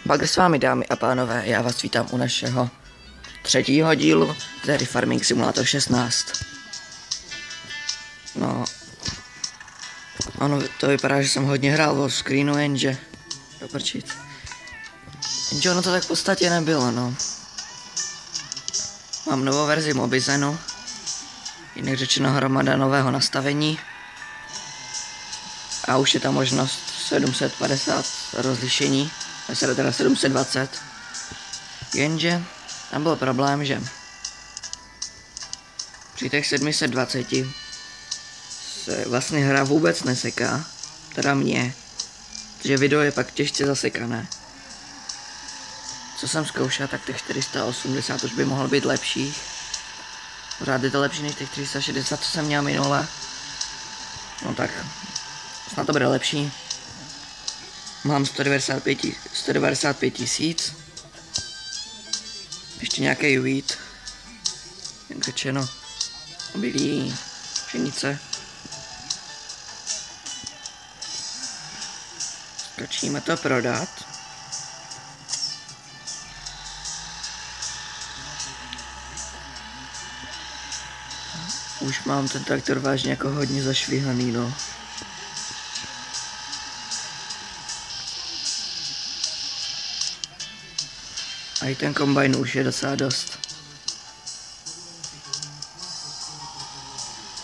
Pak s vámi, dámy a pánové, já vás vítám u našeho třetího dílu, tedy Farming Simulator 16. No, ono to vypadá, že jsem hodně hrál o screenu, jenže doprčit. Jenže ono to tak v podstatě nebylo, no. Mám novou verzi Mobizenu, jinak řečeno hromada nového nastavení. A už je tam možnost 750 rozlišení, teda 720. Jenže tam byl problém, že při těch 720 se vlastně hra vůbec neseká, teda mě, protože video je pak těžce zasekané. Co jsem zkoušel, tak těch 480 už by mohlo být lepší. Pořád je to lepší než těch 360, co jsem měl minule. No tak, snad to bude lepší. Mám 195 tisíc. Ještě nějaký wheat. Jak řečeno, obilí, pšenice. Stačíme to prodat. Už mám ten traktor vážně jako hodně zašvihaný, no. A i ten kombajn už je docela dost.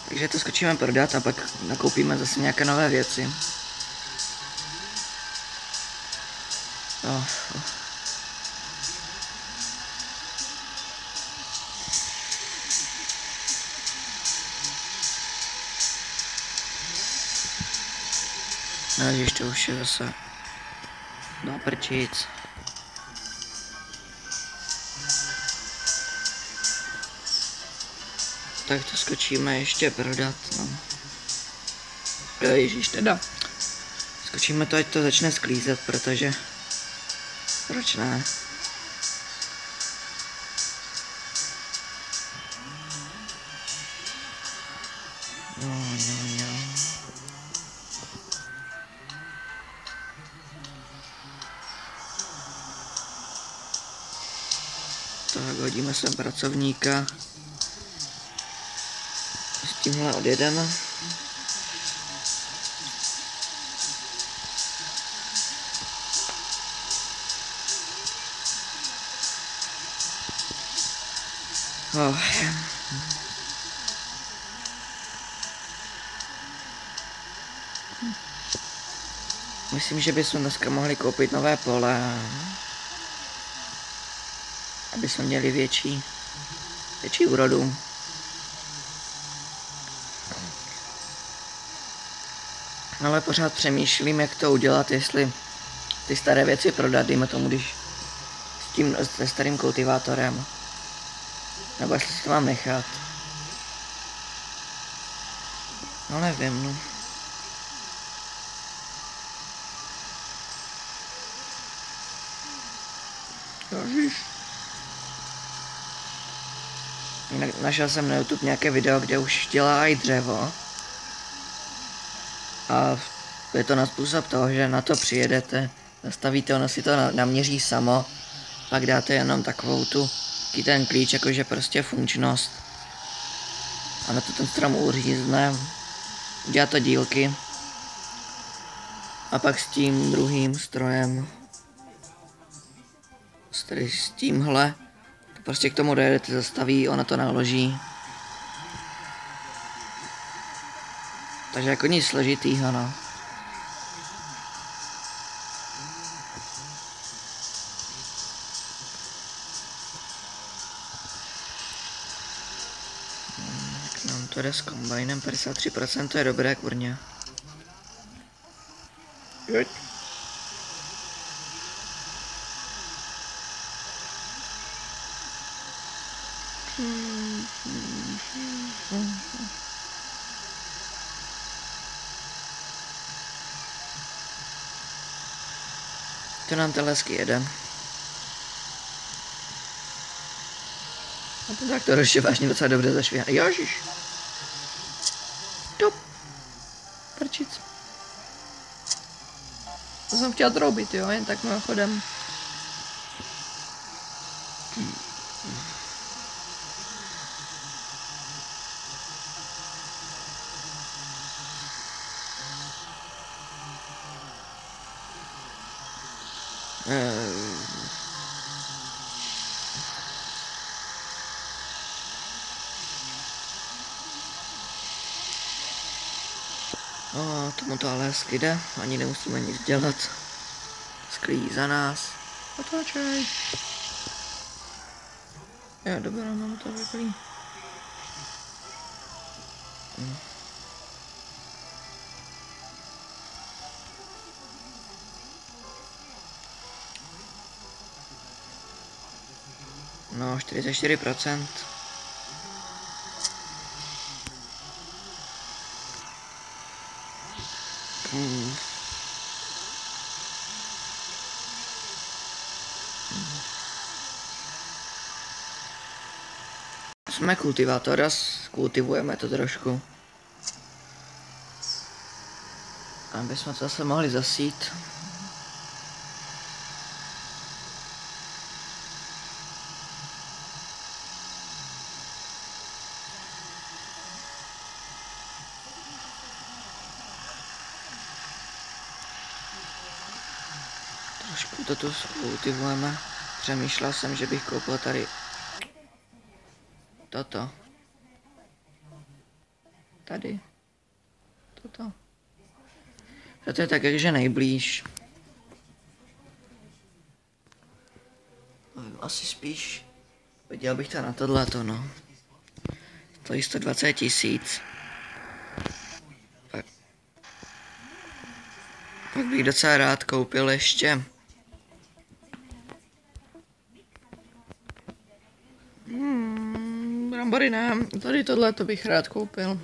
Takže to skočíme prodat a pak nakoupíme zase nějaké nové věci. No, ježiš, to už je zase naprčic. Tak to skočíme ještě prodat, no. Ježiš, teda. Skočíme to, ať to začne sklízet, protože... Proč ne? No. Tak, hodíme sem pracovníka. S tímhle odjedeme. Myslím, že bychom dneska mohli koupit nové pole, aby jsme měli větší úrodu. Ale pořád přemýšlím, jak to udělat, jestli ty staré věci prodat, dejme tomu, když se starým kultivátorem. Nebo jestli si to mám nechat. No nevím, no. Našel jsem na YouTube nějaké video, kde už dělá i dřevo. A je to na způsob toho, že na to přijedete, zastavíte, ono si to naměří samo, pak dáte jenom takovou ten klíč, jakože prostě funkčnost. A na to ten strom uřízne, dělá to dílky. A pak s tím druhým strojem, s tímhle, prostě k tomu dojedete, zastaví, ona to naloží. Takže jako nic složitýho, no. Tak nám to jde s kombajnem, 53%, to je dobré, kurně. Jeď. To nám ten lesky jede. A ten traktor ještě vážně docela dobře zašvihaný. Ježiš. Top. Prčic. To jsem chtěl troubit, jo, jen tak mimochodem. No, tomu to ale hezky jde, ani nemusíme nic dělat. Sklíjí za nás. Otáčej. Jo, dobrá, mám to vyplý. No, 44%. Jsme kultivátor a kultivujeme to trošku. Aby jsme to zase mohli zasít. Trošku to tu kultivujeme. Přemýšlel jsem, že bych koupil tady toto. Tady. Toto. Toto je tak jakže nejblíž. Asi spíš viděl bych to na tohleto, no. Stojí 120 000. Pak bych docela rád koupil ještě brambory ne, tady tohleto bych rád koupil.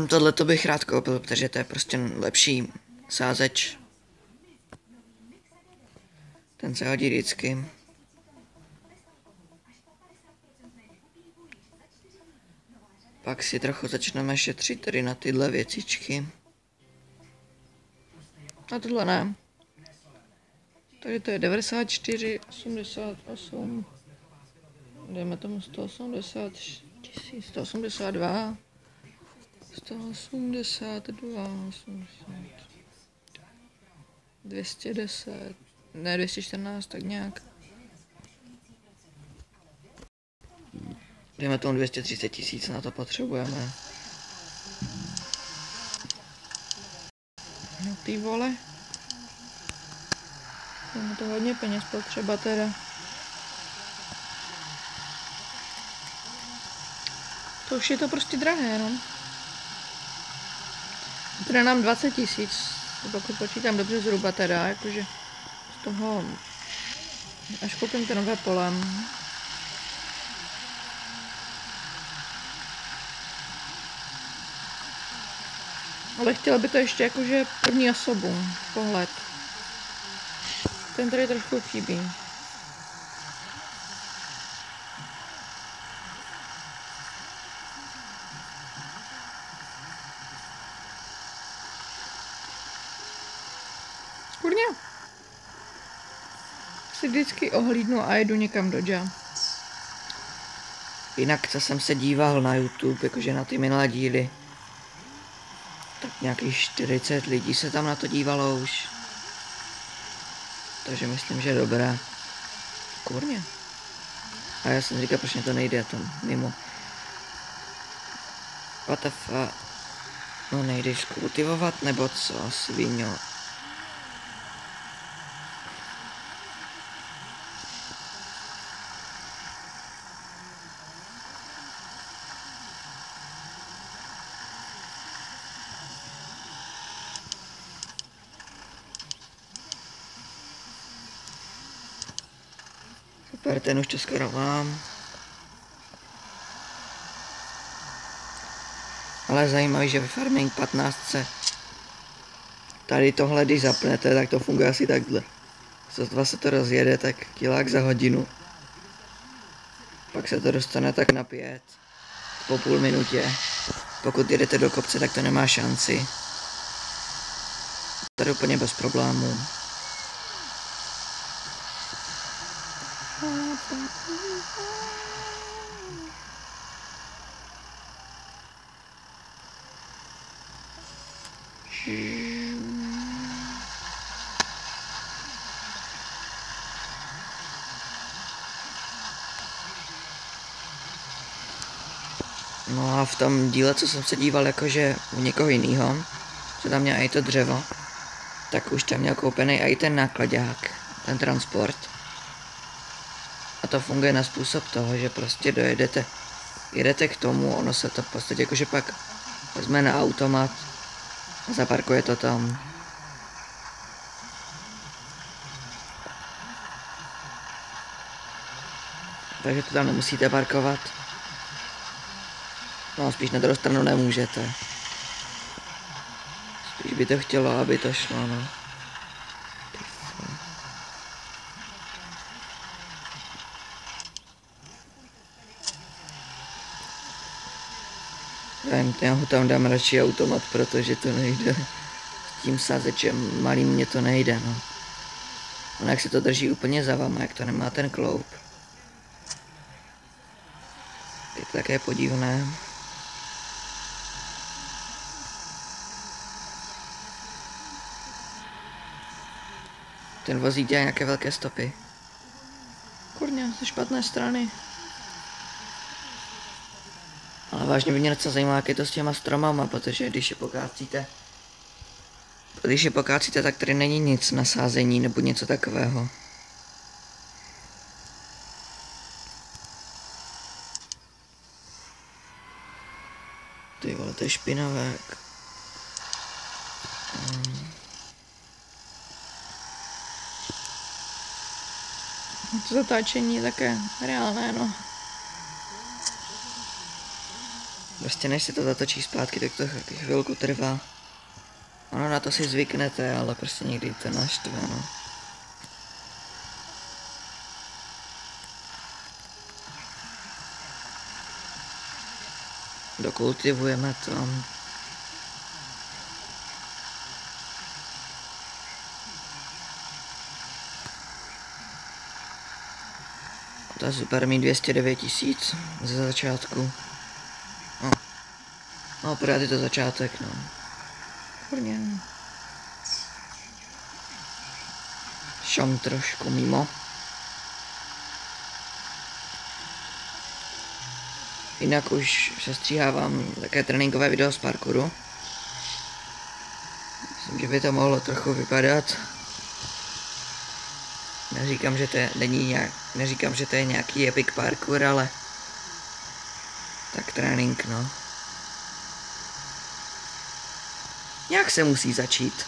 Tohleto bych rád koupil, protože to je prostě lepší sázeč. Ten se hodí vždycky. Pak si trochu začneme šetřit tady na tyhle věcičky. A tohle ne. Tady to je 94, 88. Dejme tomu 180 000, 182. 182, 80, 210, ne 214, tak nějak. Dejme tomu 230 000, na to potřebujeme. No ty vole. Je to hodně peněz potřeba teda. To už je to prostě drahé, no. Teda nám 20 000, pokud počítám dobře zhruba teda, jakože z toho, až koupím to nové pole. Ale chtěla by to ještě jakože první osobu, pohled. Ten tady trošku chybí. Kurně. Si vždycky ohlídnu a jedu někam do dža. Jinak co jsem se díval na YouTube, jakože na ty minulé díly. Tak nějakých 40 lidí se tam na to dívalo už. Takže myslím, že dobré. Kurně. A já jsem říkal, proč mě to nejde tam mimo. What the fuck? No nejdeš kultivovat nebo co, sviňo? Super, ten už to skoro mám. Ale zajímavý, že ve Farming 15 tady tohle, když zapnete, tak to funguje asi takhle. Sotva se to rozjede, tak kilák za hodinu. Pak se to dostane tak na 5. Po půl minutě. Pokud jedete do kopce, tak to nemá šanci. Tady úplně bez problémů. No a v tom díle, co jsem se díval jakože u někoho jiného, co tam měl i to dřevo, tak už tam měl koupený i ten nákladák, ten transport. A to funguje na způsob toho, že prostě jedete k tomu, ono se to v podstatě jakože pak vezme na automat a zaparkuje to tam. Takže to tam nemusíte parkovat. No spíš na druhou stranu nemůžete. Spíš by to chtělo, aby to šlo, no. Já ho tam dám radši automat, protože to nejde. S tím sázečem malým mě to nejde, no. Ono jak se to drží úplně za vama, jak to nemá ten kloup. Je to také podivné. Ten vozík dělá nějaké velké stopy. Kurňa, ze špatné strany. Ale vážně by mě docela zajímalo, jak je to s těma stromama, protože když je pokácíte, tak tady není nic na sázení nebo něco takového. Ty vole, to je špinavé. To zatáčení je také reálné, no. Prostě než se to zatočí zpátky, tak to chvilku trvá. Ono na to si zvyknete, ale prostě někdy to naštve, no. Dokultivujeme to. To je super, mít 209 000 ze začátku. No, pořád je to začátek, no. Kurně. Šom trošku mimo. Jinak už se stříhávám také tréninkové video z parkouru. Myslím, že by to mohlo trochu vypadat. Neříkám, že to je nějaký epic parkour, ale tak trénink, no. Nějak se musí začít.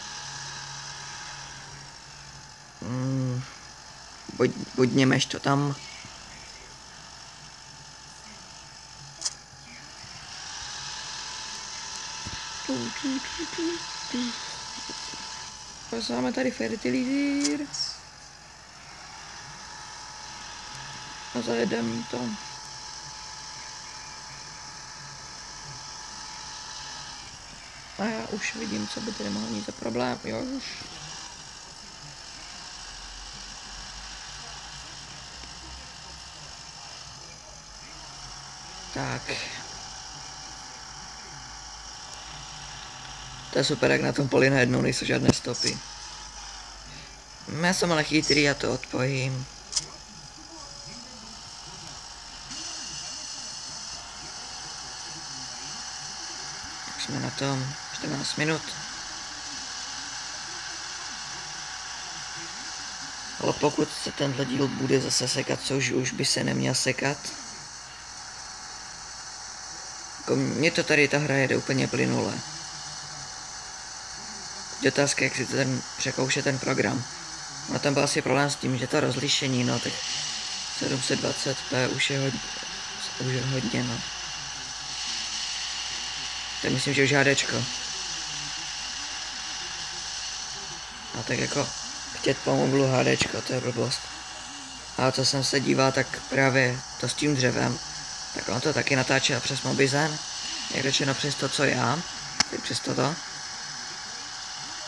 Bodněmeš to tam. Máme tady fertilizír. A zajedeme to. A já už vidím, co by tady mohlo mít za problém. Jo, už. Tak. To je super, jak na tom poli najednou nejsou žádné stopy. Já jsem ale chytrý, já to odpojím. Už jsme na tom 14 minut. Ale pokud se tenhle díl bude zase sekat, což už by se neměl sekat. Jako mně to tady ta hra jede úplně plynule. Otázka, jak si to překouše ten program. No tam byl asi problém s tím, že to rozlišení, no tak 720p už je hodně, no. Tak myslím, že už HDčko. A tak jako chtět po mobilu HDčko, to je blbost. A co jsem se díval, tak právě to s tím dřevem, tak on to taky natáčel přes Mobizen, jak řečeno přes to, co já, tak přes toto.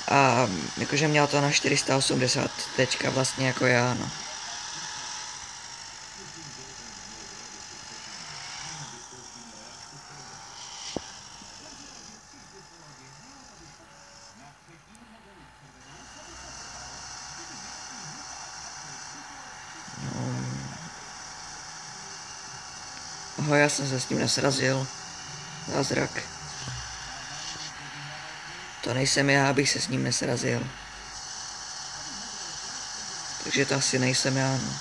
A jakože měl to na 480 teďka vlastně jako já, no. Já jsem se s tím nesrazil. Zázrak. To nejsem já, abych se s ním nesrazil. Takže to asi nejsem já, no.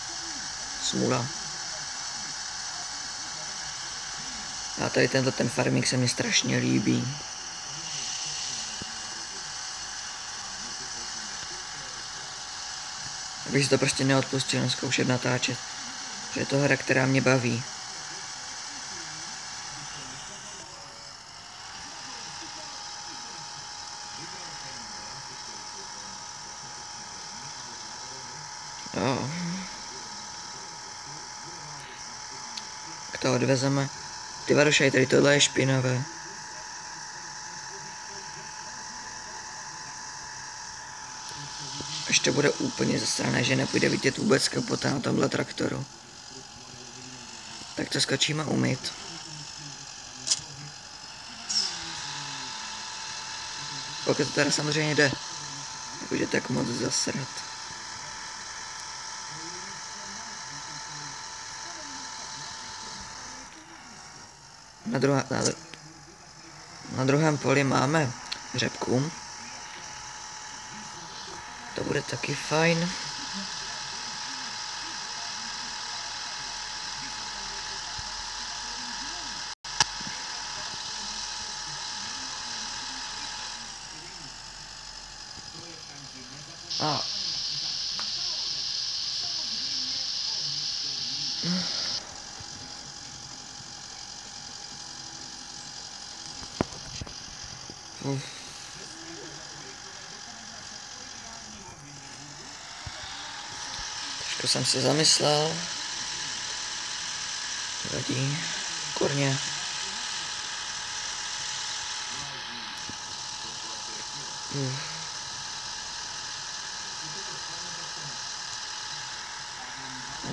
Smůla. A tady ten farming se mi strašně líbí. Abych si to prostě neodpustil zkoušet natáčet. Že je to hra, která mě baví. Jo. K to odvezeme. Ty varušaj, tady tohle je špinavé. Až to bude úplně zasrané, že nepůjde vidět vůbec kapota na tomhle traktoru. Tak to skočíme umyt. Pokud to teda samozřejmě jde. Jakože tak moc zasrat. Na druhém poli máme řepku. To bude taky fajn. A trošku jsem se zamyslel. Vadí. Kurně.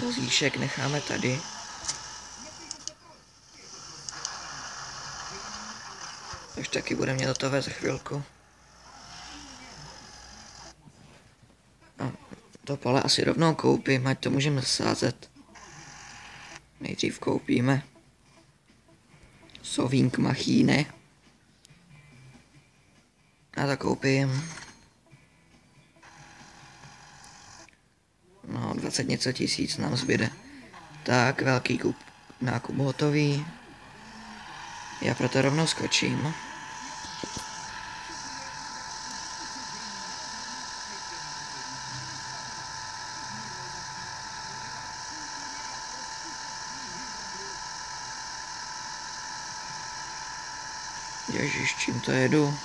Vozíšek necháme tady. Už taky bude mě hotové za chvilku. No, to pole asi rovnou koupím, ať to můžeme sázet. Nejdřív koupíme sovink machíny. A to koupím. No, 20 něco tisíc nám zbyde. Tak, velký nákup hotový. Já proto rovnou skočím. Ježiš, čím to jedu?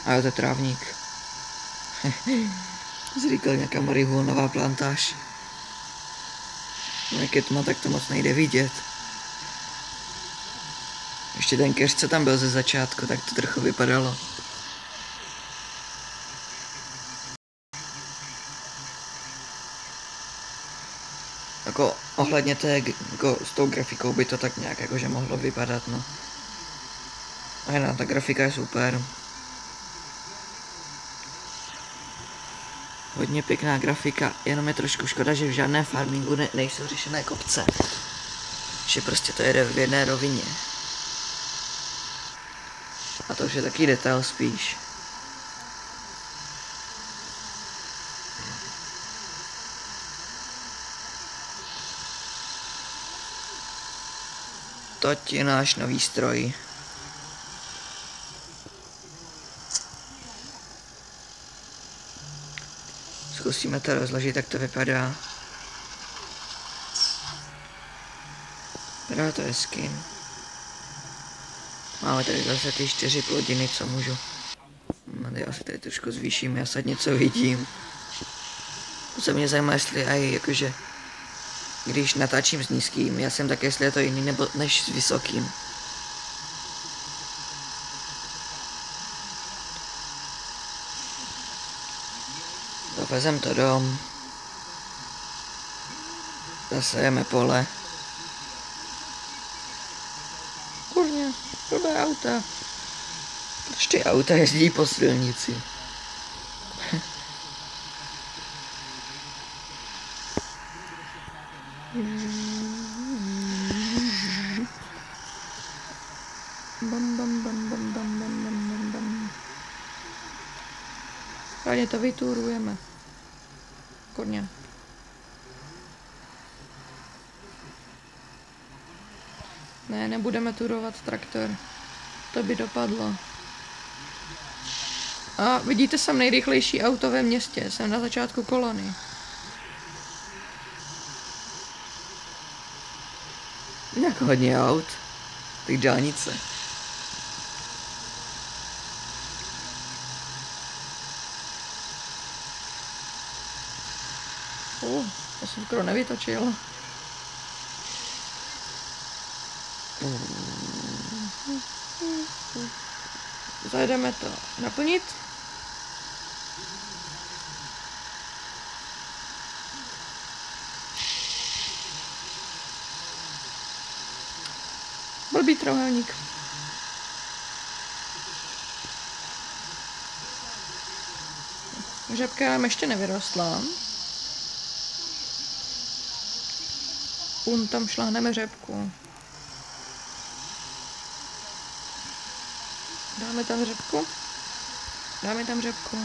A jo, to je trávník. Zříkal nějaká marihuanová plantáž. Jak je tma, tak to moc nejde vidět. Ještě ten keř, co tam byl ze začátku, tak to trochu vypadalo. Jako ohledně té, jako s tou grafikou by to tak nějak jakože mohlo vypadat, no. A jinak ta grafika je super. Hodně pěkná grafika, jenom je trošku škoda, že v žádném farmingu nejsou řešené kopce. Že prostě to jede v jedné rovině. A to už je taky detail spíš. Toť je náš nový stroj. Zkusíme to rozložit, jak to vypadá. Vypadá to hezky. Máme tady zase ty 4 plodiny, co můžu. Já se tady trošku zvýším, já sad něco vidím. To se mě zajímá, jestli aj jakože, když natáčím s nízkým, já jsem tak, jestli je to jiný nebo než s vysokým. Dovezem to dom. Zasejeme pole. Kurně, dobré auta. Proč ty auta jezdí po silnici? Rádi to vytůrujeme. Kodně. Ne, nebudeme turovat traktor. To by dopadlo. A vidíte, jsem nejrychlejší auto ve městě. Jsem na začátku kolony. Jak hodně aut. Ty dálnice. To jsem skoro nevytočil. Zajedeme to naplnit. Blbý trojúhelník. Řepka nám ještě nevyrostla. Tam šláhneme řepku. Dáme tam řepku. Dáme tam řepku.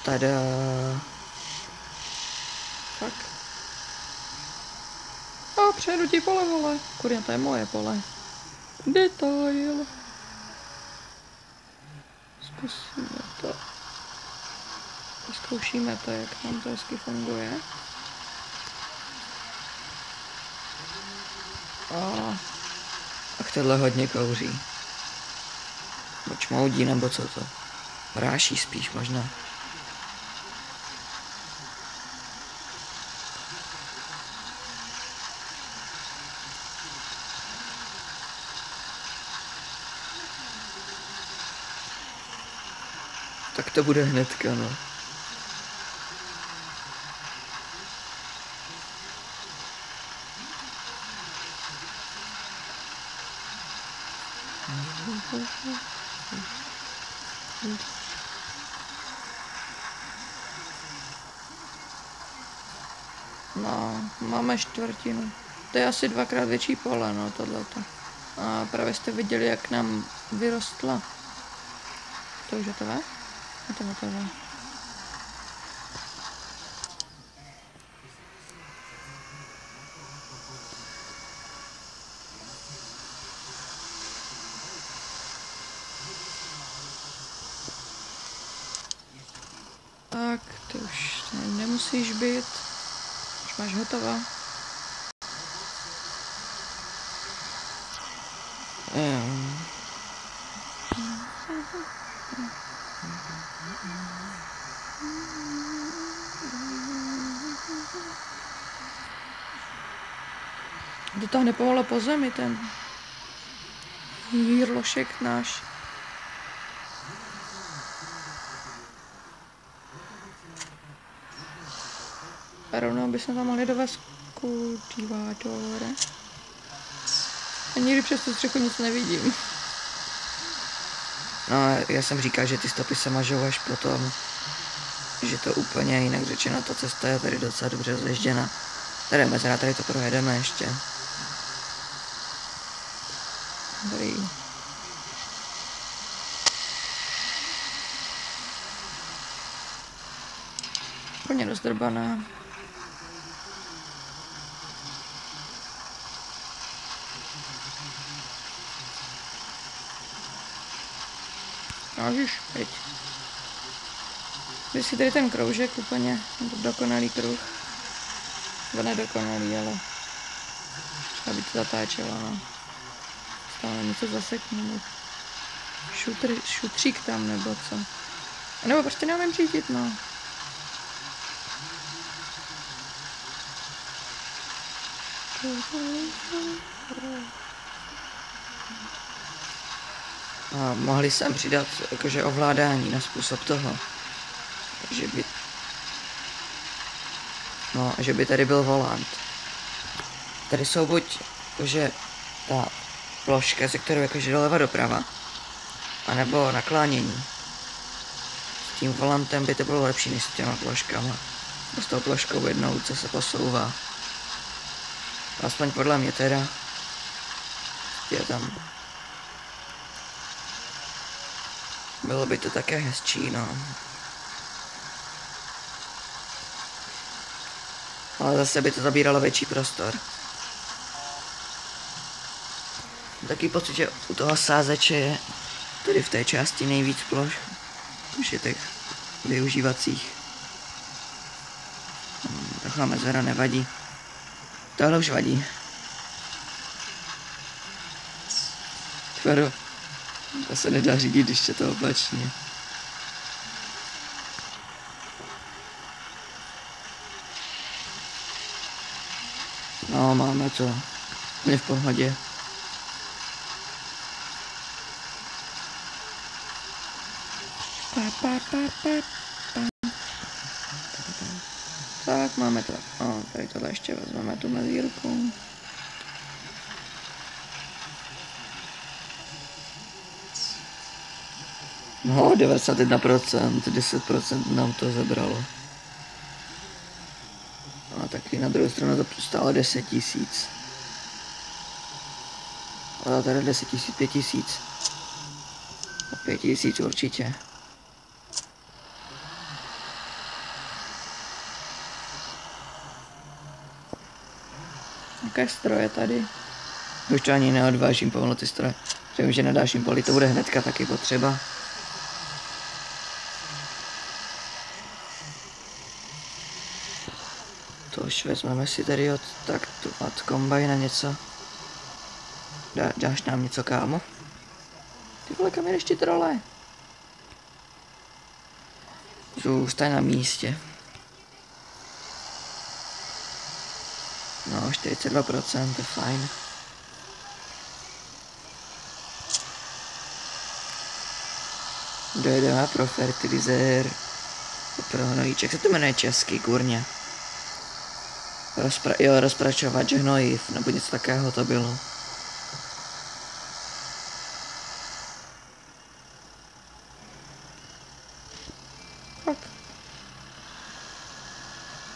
Tada. Tak. A přejdu ti pole, vole. Kurňa, to je moje pole. Detail. Zkusíme to. Zkoušíme to, jak nám to hezky funguje. Ach, tohle hodně kouří. Čmoudí nebo co to? Ráší spíš možná. Tak to bude hnedka, no. No, máme čtvrtinu. To je asi dvakrát větší pole, no, tohleto. A právě jste viděli, jak nám vyrostla. To už je to, je to hotové. Tak, ty už nemusíš být. Už máš hotová. Dotáhne pomalu po zemi ten jírlošek náš. A rovnou bychom tam mohli dovést kultivátor. A nikdy přes tu střechu nic nevidím. No, já jsem říkal, že ty stopy se mažou až potom, že to úplně jinak řečeno, ta cesta je tady docela dobře zježděna. Tady mezera, tady to projedeme ještě. Dobrý. Úplně rozdrbaná. Můžeš, pojď. Když si tady ten kroužek úplně, dokonalý kruh. To nedokonalý, ale třeba by to zatáčelo, no. Stále něco zaseknout. Šutřík tam, nebo co. A nebo prostě neumím řídit, no. A mohli jsem přidat jakože ovládání na způsob toho, že by tady byl volant. Tady jsou buď jakože ta ploška, ze kterou jakože doleva doprava, anebo naklánění. S tím volantem by to bylo lepší než s těma ploškama. S tou ploškou jednou, co se posouvá. Aspoň podle mě teda. Je tam. Bylo by to také hezčí, no. Ale zase by to zabíralo větší prostor. Taky pocit, že u toho sázeče je tady v té části nejvíc ploš. Už je těch využívacích. Taková mezera nevadí. Tohle už vadí. Tvaru. To se nedá řídit, když je to opačně. No, máme to. Je v pohodě. Tak, máme to. O, tady tohle ještě vezmeme tu mezírku. No, 91%, 10% nám to zebralo. A taky na druhou stranu to stálo 10 000. Ale tady 10 000, 5 000. 5 000 určitě. Jaké stroje tady? Už to ani neodvážím pomalu ty stroje. Vím, že na dalším poli to bude hnedka taky potřeba. To už vezmeme si tady od kombajna něco. Dáš nám něco, kámo? Ty vole, kam jdeš ty trole? Zůstaň na místě. No, 42%, to je fajn. Dojedeme pro fertilizér. Pro hnojíček, se to jmenuje česky, kurně. Rozpračovač hnojiv, nebo něco takého to bylo. Fakt.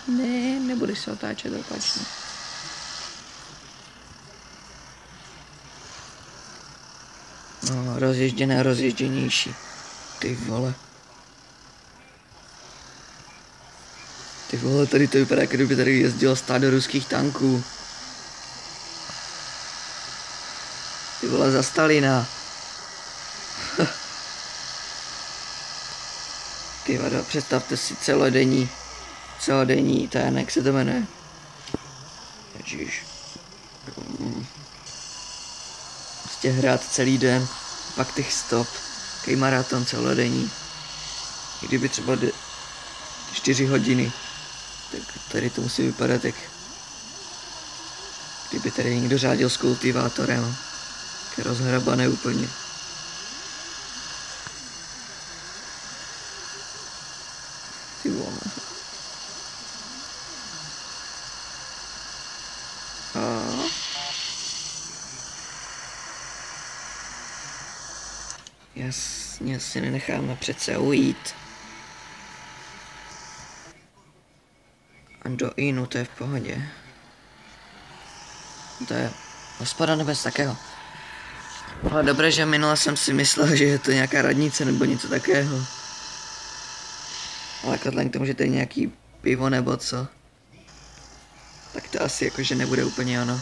Ne, nebudeš se otáčet opačně. No, rozježděnější. Ty vole. Ty vole, tady to vypadá, jako kdyby tady jezdilo stádo ruských tanků. Ty vole, za Stalina. Ty vado, představte si celodenní ten, jak se to jmenuje. Ježíš. Prostě hrát celý den, pak těch stop, takový maraton celodenní. I kdyby třeba 4 hodiny, tak tady to musí vypadat jak kdyby tady někdo řádil s kultivátorem. Tak rozhrabané úplně. Ty vole. Jasně, si nenecháme přece ujít. A do Inu, to je v pohodě. To je hospoda nebo něco takého. Ale dobré, že minule jsem si myslel, že je to nějaká radnice nebo něco takého. Ale vzhledem k tomu, že to je nějaký pivo nebo co, tak to asi jakože nebude úplně ono.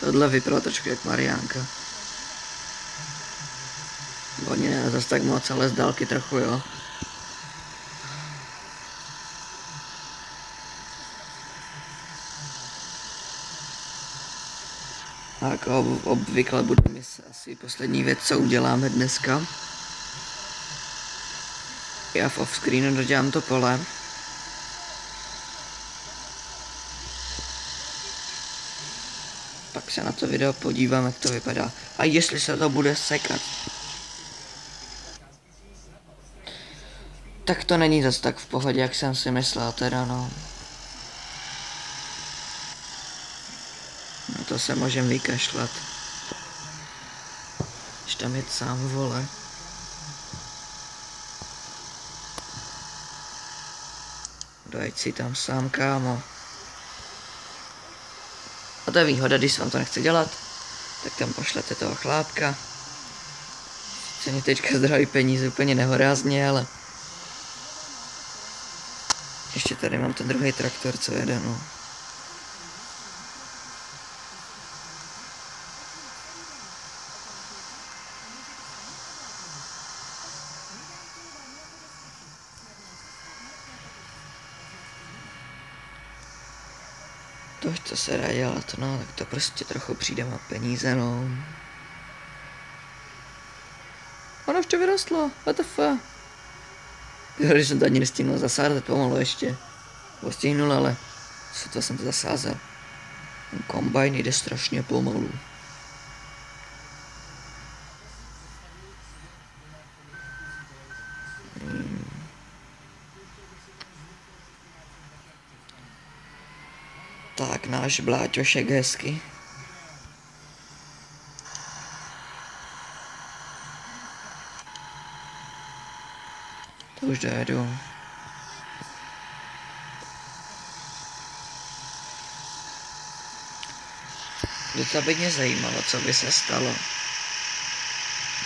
Tohle vypadalo trošku jak Mariánka. Oni ne zase tak moc, ale z dálky trochu, jo. A jako obvykle bude mi asi poslední věc, co uděláme dneska. Já v offscreenu dodělám to pole. Pak se na to video podívám, jak to vypadá. A jestli se to bude sekat. Tak to není zase tak v pohodě, jak jsem si myslel teda, no. No to se můžem vykašlat. Když tam je sám, vole. Dojď si tam sám, kámo. A to je výhoda, když se vám to nechce dělat, tak tam pošlete toho chlápka. Co mě teďka zdraví peníze úplně nehorázně, ale... Ještě tady mám ten druhý traktor, co jede, no. To, co se dá dělat, no, tak to prostě trochu přijde na peníze, no. Ono ještě vyrostlo, WTF. Jo, když jsem to ani nestihnul zasázet pomalu ještě. Postihnul, ale co jsem to zasázel. Ten kombajn jde strašně pomalu. Tak náš bláťošek hezky. To už dojedu. Docela by mě zajímalo, co by se stalo,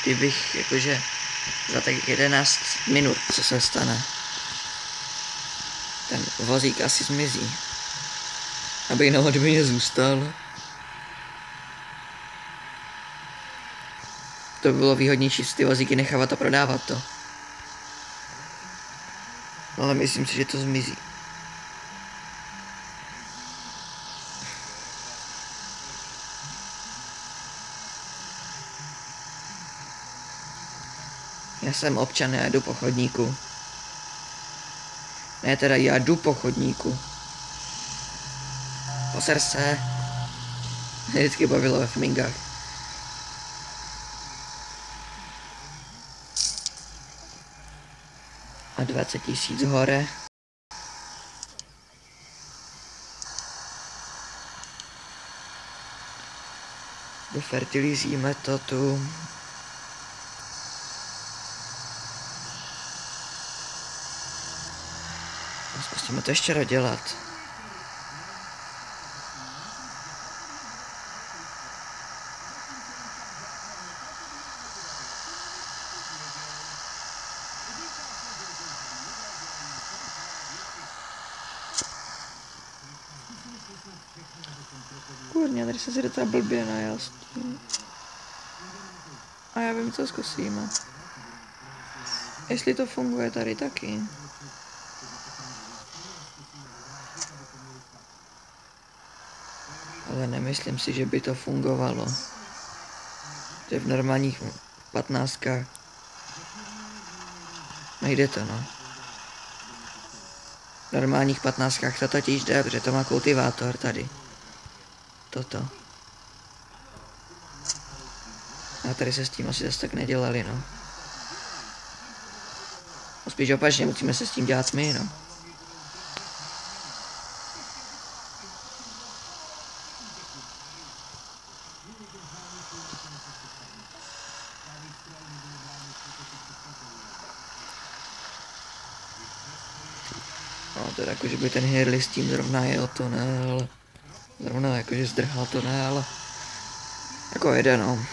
kdybych jakože za tak 11 minut, co se stane. Ten vozík asi zmizí. Abych na odměně zůstal. To by bylo výhodnější ty vozíky nechávat a prodávat to. Ale myslím si, že to zmizí. Já jsem občan, já jdu po chodníku. Ne, teda já jdu po chodníku. Poser se. Mě vždycky bavilo ve flamingách. A 20 000 hore. Dofertilizíme to tu. Zkusíme to ještě dodělat. Kurně, tady jsem si docela blbě najel s tím. A já vím, co zkusíme. Jestli to funguje tady taky. Ale nemyslím si, že by to fungovalo. To je v normálních 15kách. Nejde to, no. V normálních 15kách to totiž jde, protože to má kultivátor tady. Toto. A tady se s tím asi zase tak nedělali, no. No spíš opačně, musíme se s tím dělat my, no. No teda jakože by ten Hurley s tím zrovna jel, to ne, ale... Zrovna jakože zdrhal, to ne, ale... Jako jede, no.